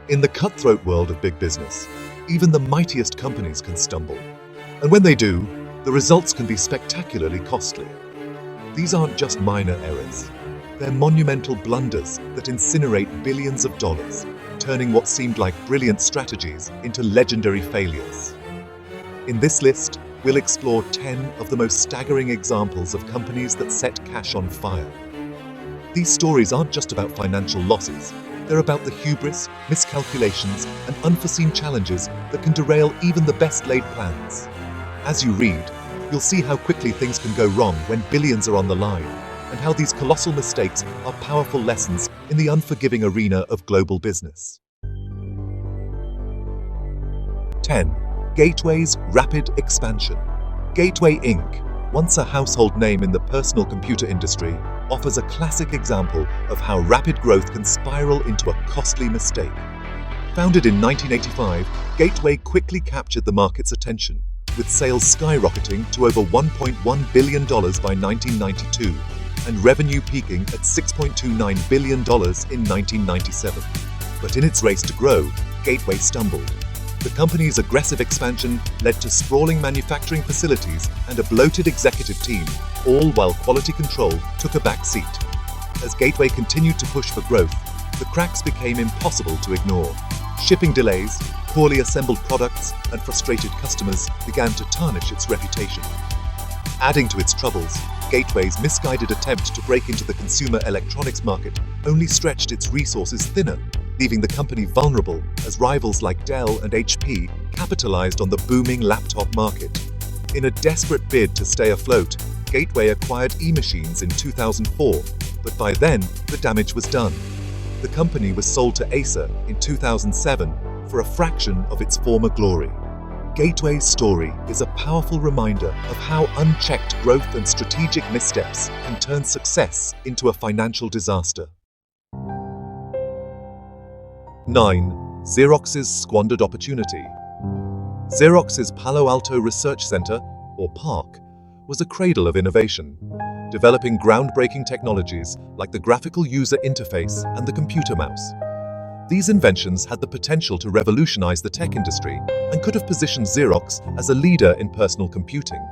In the cutthroat world of big business, even the mightiest companies can stumble. And when they do, the results can be spectacularly costly. These aren't just minor errors. They're monumental blunders that incinerate billions of dollars, turning what seemed like brilliant strategies into legendary failures. In this list, we'll explore 10 of the most staggering examples of companies that set cash on fire. These stories aren't just about financial losses. They're about the hubris, miscalculations, and unforeseen challenges that can derail even the best-laid plans. As you read, you'll see how quickly things can go wrong when billions are on the line, and how these colossal mistakes are powerful lessons in the unforgiving arena of global business. 10. Gateway's rapid expansion. Gateway Inc., once a household name in the personal computer industry, offers a classic example of how rapid growth can spiral into a costly mistake. Founded in 1985, Gateway quickly captured the market's attention, with sales skyrocketing to over $1.1 billion by 1992 and revenue peaking at $6.29 billion in 1997. But in its race to grow, Gateway stumbled. The company's aggressive expansion led to sprawling manufacturing facilities and a bloated executive team, all while quality control took a back seat. As Gateway continued to push for growth, the cracks became impossible to ignore. Shipping delays, poorly assembled products, and frustrated customers began to tarnish its reputation. Adding to its troubles, Gateway's misguided attempt to break into the consumer electronics market only stretched its resources thinner, leaving the company vulnerable as rivals like Dell and HP capitalized on the booming laptop market. In a desperate bid to stay afloat, Gateway acquired eMachines in 2004, but by then, the damage was done. The company was sold to Acer in 2007 for a fraction of its former glory. Gateway's story is a powerful reminder of how unchecked growth and strategic missteps can turn success into a financial disaster. 9. Xerox's squandered opportunity. Xerox's Palo Alto Research Center, or PARC, was a cradle of innovation, developing groundbreaking technologies like the graphical user interface and the computer mouse. These inventions had the potential to revolutionize the tech industry and could have positioned Xerox as a leader in personal computing.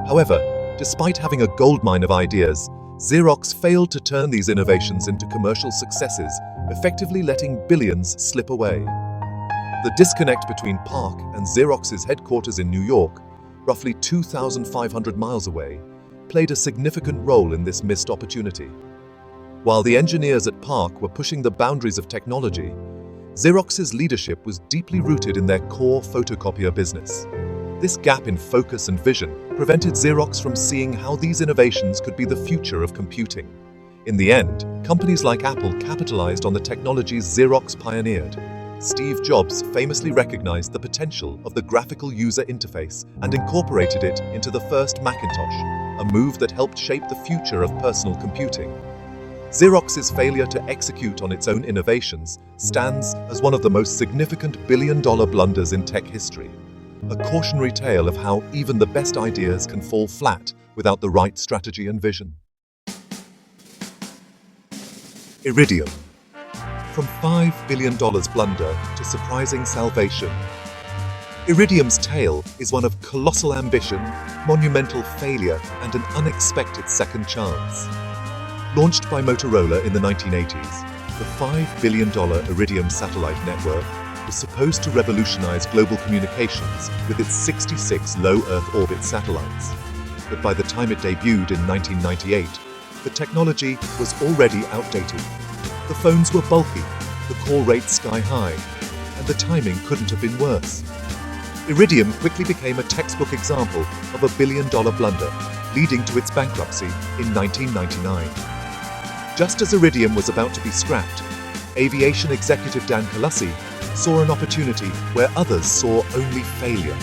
However, despite having a goldmine of ideas, Xerox failed to turn these innovations into commercial successes, effectively letting billions slip away. The disconnect between PARC and Xerox's headquarters in New York, roughly 2,500 miles away, played a significant role in this missed opportunity. While the engineers at PARC were pushing the boundaries of technology, Xerox's leadership was deeply rooted in their core photocopier business. This gap in focus and vision prevented Xerox from seeing how these innovations could be the future of computing. In the end, companies like Apple capitalized on the technologies Xerox pioneered. Steve Jobs famously recognized the potential of the graphical user interface and incorporated it into the first Macintosh, a move that helped shape the future of personal computing. Xerox's failure to execute on its own innovations stands as one of the most significant billion-dollar blunders in tech history, a cautionary tale of how even the best ideas can fall flat without the right strategy and vision. Iridium. From $5 billion blunder to surprising salvation, Iridium's tale is one of colossal ambition, monumental failure, and an unexpected second chance. Launched by Motorola in the 1980s, the $5 billion Iridium satellite network was supposed to revolutionize global communications with its 66 low Earth orbit satellites. But by the time it debuted in 1998, the technology was already outdated. The phones were bulky, the call rate sky high, and the timing couldn't have been worse. Iridium quickly became a textbook example of a billion-dollar blunder, leading to its bankruptcy in 1999. Just as Iridium was about to be scrapped, aviation executive Dan Colussi saw an opportunity where others saw only failure.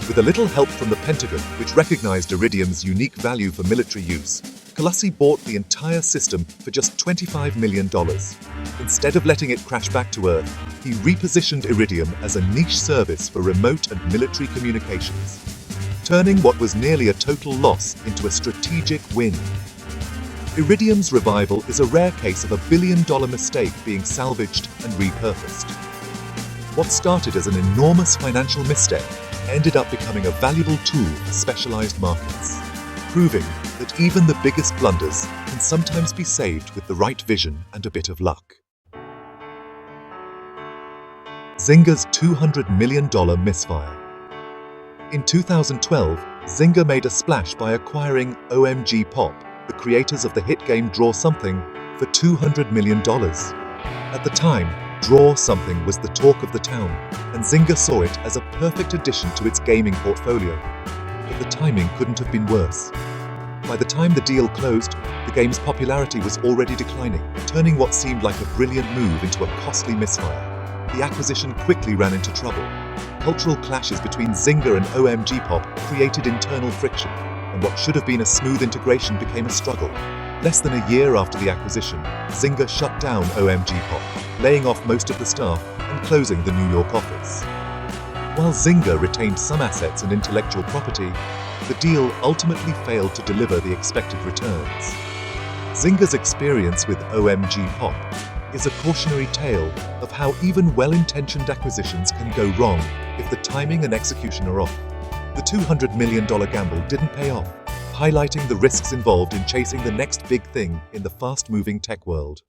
With a little help from the Pentagon, which recognized Iridium's unique value for military use, Colussi bought the entire system for just $25 million. Instead of letting it crash back to Earth, he repositioned Iridium as a niche service for remote and military communications, turning what was nearly a total loss into a strategic win. Iridium's revival is a rare case of a billion-dollar mistake being salvaged and repurposed. What started as an enormous financial misstep ended up becoming a valuable tool for specialized markets, proving that even the biggest blunders can sometimes be saved with the right vision and a bit of luck. Zynga's $200 million misfire. In 2012, Zynga made a splash by acquiring OMGPOP, the creators of the hit game Draw Something, for $200 million. At the time, Draw Something was the talk of the town, and Zynga saw it as a perfect addition to its gaming portfolio. But the timing couldn't have been worse. By the time the deal closed, the game's popularity was already declining, turning what seemed like a brilliant move into a costly misfire. The acquisition quickly ran into trouble. Cultural clashes between Zynga and OMGPOP created internal friction, and what should have been a smooth integration became a struggle. Less than a year after the acquisition, Zynga shut down OMGPOP, laying off most of the staff and closing the New York office. While Zynga retained some assets and intellectual property, the deal ultimately failed to deliver the expected returns. Zynga's experience with OMGPOP is a cautionary tale of how even well-intentioned acquisitions can go wrong if the timing and execution are off. The $200 million gamble didn't pay off, highlighting the risks involved in chasing the next big thing in the fast-moving tech world.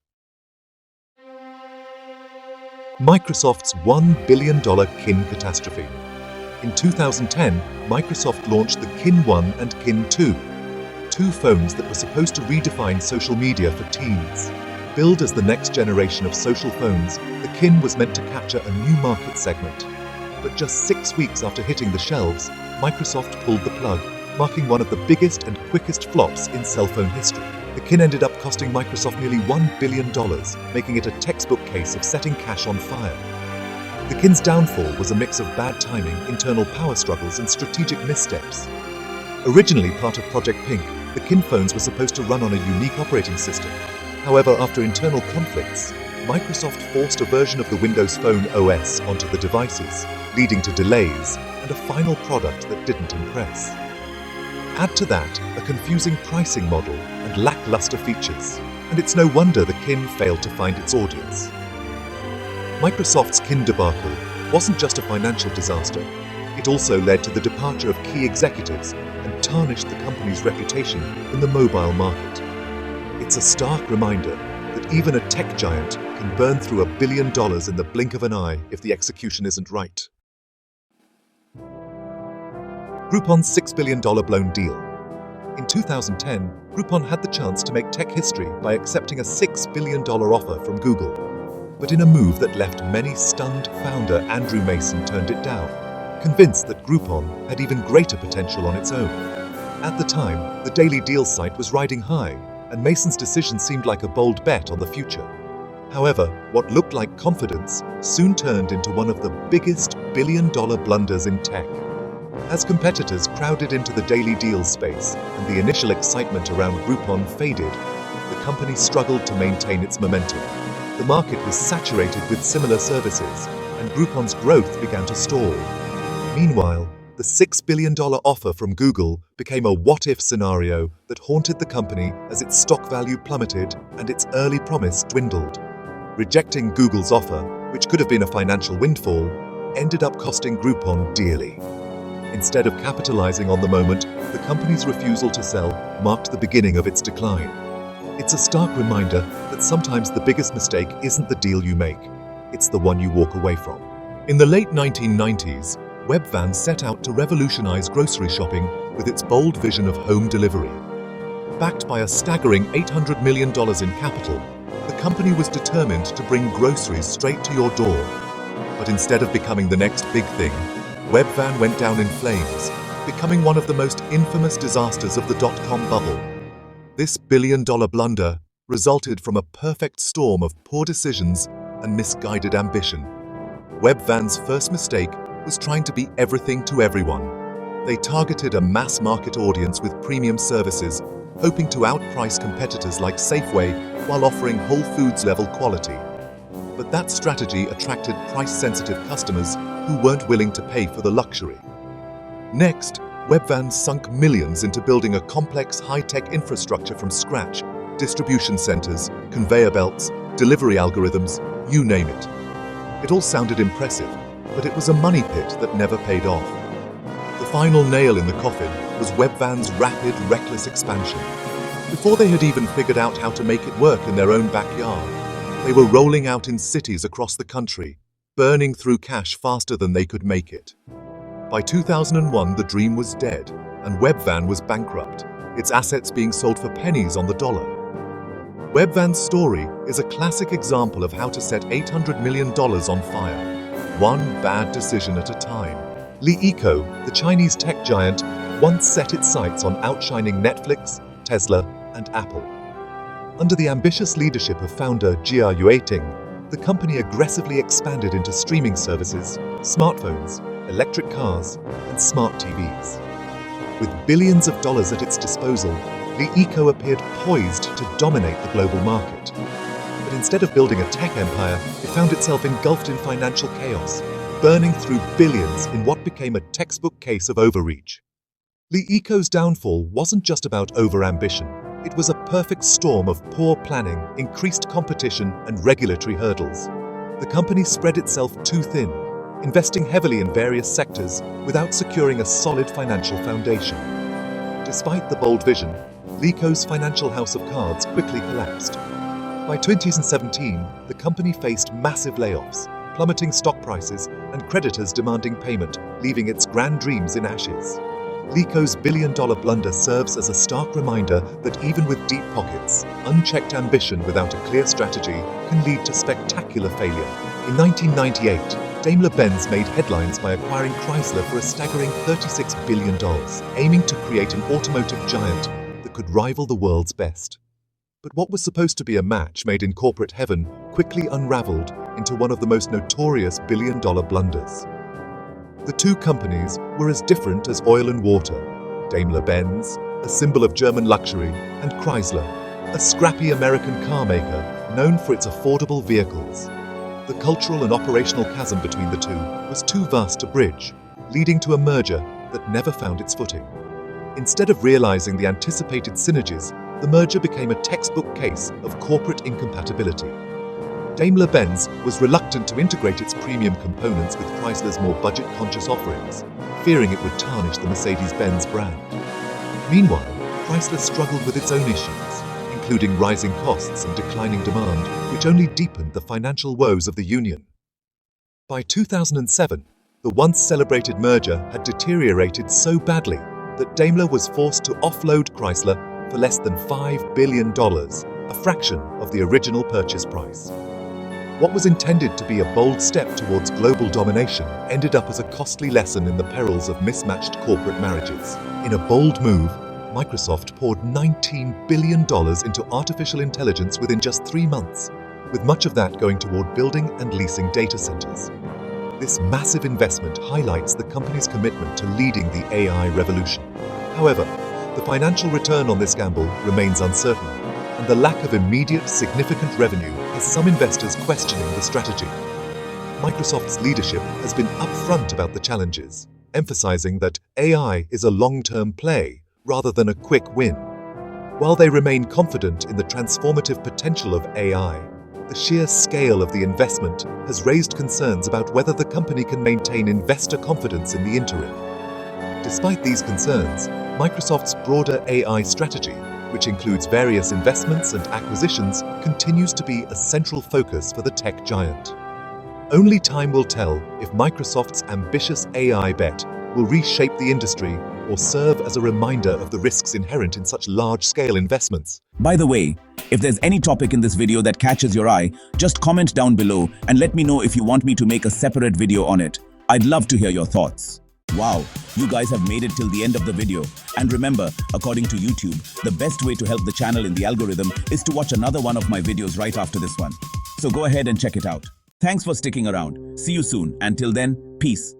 Microsoft's $1 billion Kin catastrophe. In 2010, Microsoft launched the Kin 1 and Kin 2, two phones that were supposed to redefine social media for teens. Billed as the next generation of social phones, the Kin was meant to capture a new market segment. But just 6 weeks after hitting the shelves, Microsoft pulled the plug, marking one of the biggest and quickest flops in cell phone history. The Kin ended up costing Microsoft nearly $1 billion, making it a textbook case of setting cash on fire. The Kin's downfall was a mix of bad timing, internal power struggles, and strategic missteps. Originally part of Project Pink, the Kin phones were supposed to run on a unique operating system. However, after internal conflicts, Microsoft forced a version of the Windows Phone OS onto the devices, leading to delays and a final product that didn't impress. Add to that a confusing pricing model and lackluster features, and it's no wonder the Kin failed to find its audience. Microsoft's Kin debacle wasn't just a financial disaster, it also led to the departure of key executives and tarnished the company's reputation in the mobile market. It's a stark reminder that even a tech giant can burn through $1 billion in the blink of an eye if the execution isn't right. Groupon's $6 billion blown deal. In 2010, Groupon had the chance to make tech history by accepting a $6 billion offer from Google. But in a move that left many stunned, founder Andrew Mason turned it down, convinced that Groupon had even greater potential on its own. At the time, the daily deals site was riding high, and Mason's decision seemed like a bold bet on the future. However, what looked like confidence soon turned into one of the biggest billion-dollar blunders in tech. As competitors crowded into the daily deals space and the initial excitement around Groupon faded, the company struggled to maintain its momentum. The market was saturated with similar services, and Groupon's growth began to stall. Meanwhile, the $6 billion offer from Google became a what-if scenario that haunted the company as its stock value plummeted and its early promise dwindled. Rejecting Google's offer, which could have been a financial windfall, ended up costing Groupon dearly. Instead of capitalizing on the moment, the company's refusal to sell marked the beginning of its decline. It's a stark reminder that sometimes the biggest mistake isn't the deal you make, it's the one you walk away from. In the late 1990s, Webvan set out to revolutionize grocery shopping with its bold vision of home delivery. Backed by a staggering $800 million in capital, the company was determined to bring groceries straight to your door. But instead of becoming the next big thing, Webvan went down in flames, becoming one of the most infamous disasters of the dot-com bubble. This billion-dollar blunder resulted from a perfect storm of poor decisions and misguided ambition. Webvan's first mistake was trying to be everything to everyone. They targeted a mass-market audience with premium services, hoping to outprice competitors like Safeway while offering Whole Foods-level quality. But that strategy attracted price-sensitive customers who weren't willing to pay for the luxury. Next, Webvan sunk millions into building a complex high-tech infrastructure from scratch, distribution centers, conveyor belts, delivery algorithms, you name it. It all sounded impressive, but it was a money pit that never paid off. The final nail in the coffin was Webvan's rapid, reckless expansion. Before they had even figured out how to make it work in their own backyard, they were rolling out in cities across the country, burning through cash faster than they could make it. By 2001, the dream was dead, and Webvan was bankrupt, its assets being sold for pennies on the dollar. Webvan's story is a classic example of how to set $800 million on fire, one bad decision at a time. LeEco, the Chinese tech giant, once set its sights on outshining Netflix, Tesla, and Apple. Under the ambitious leadership of founder Jia Yueting, the company aggressively expanded into streaming services, smartphones, electric cars, and smart TVs. With billions of dollars at its disposal, LeEco appeared poised to dominate the global market. But instead of building a tech empire, it found itself engulfed in financial chaos, burning through billions in what became a textbook case of overreach. LeEco's downfall wasn't just about overambition. It was a perfect storm of poor planning, increased competition, and regulatory hurdles. The company spread itself too thin, investing heavily in various sectors without securing a solid financial foundation. Despite the bold vision, LeEco's financial house of cards quickly collapsed. By 2017, the company faced massive layoffs, plummeting stock prices, and creditors demanding payment, leaving its grand dreams in ashes. LeEco's billion-dollar blunder serves as a stark reminder that even with deep pockets, unchecked ambition without a clear strategy can lead to spectacular failure. In 1998, Daimler-Benz made headlines by acquiring Chrysler for a staggering $36 billion, aiming to create an automotive giant that could rival the world's best. But what was supposed to be a match made in corporate heaven quickly unraveled into one of the most notorious billion-dollar blunders. The two companies were as different as oil and water. Daimler-Benz, a symbol of German luxury, and Chrysler, a scrappy American car maker known for its affordable vehicles. The cultural and operational chasm between the two was too vast to bridge, leading to a merger that never found its footing. Instead of realizing the anticipated synergies, the merger became a textbook case of corporate incompatibility. Daimler-Benz was reluctant to integrate its premium components with Chrysler's more budget-conscious offerings, fearing it would tarnish the Mercedes-Benz brand. Meanwhile, Chrysler struggled with its own issues, including rising costs and declining demand, which only deepened the financial woes of the union. By 2007, the once-celebrated merger had deteriorated so badly that Daimler was forced to offload Chrysler for less than $5 billion, a fraction of the original purchase price. What was intended to be a bold step towards global domination ended up as a costly lesson in the perils of mismatched corporate marriages. In a bold move, Microsoft poured $19 billion into artificial intelligence within just 3 months, with much of that going toward building and leasing data centers. This massive investment highlights the company's commitment to leading the AI revolution. However, the financial return on this gamble remains uncertain, and the lack of immediate, significant revenue has some investors questioning the strategy. Microsoft's leadership has been upfront about the challenges, emphasizing that AI is a long-term play rather than a quick win. While they remain confident in the transformative potential of AI, the sheer scale of the investment has raised concerns about whether the company can maintain investor confidence in the interim. Despite these concerns, Microsoft's broader AI strategy, which includes various investments and acquisitions, continues to be a central focus for the tech giant. Only time will tell if Microsoft's ambitious AI bet will reshape the industry or serve as a reminder of the risks inherent in such large-scale investments. By the way, if there's any topic in this video that catches your eye, just comment down below and let me know if you want me to make a separate video on it. I'd love to hear your thoughts. Wow, you guys have made it till the end of the video. And remember, according to YouTube, the best way to help the channel in the algorithm is to watch another one of my videos right after this one. So go ahead and check it out. Thanks for sticking around. See you soon. Until then, peace.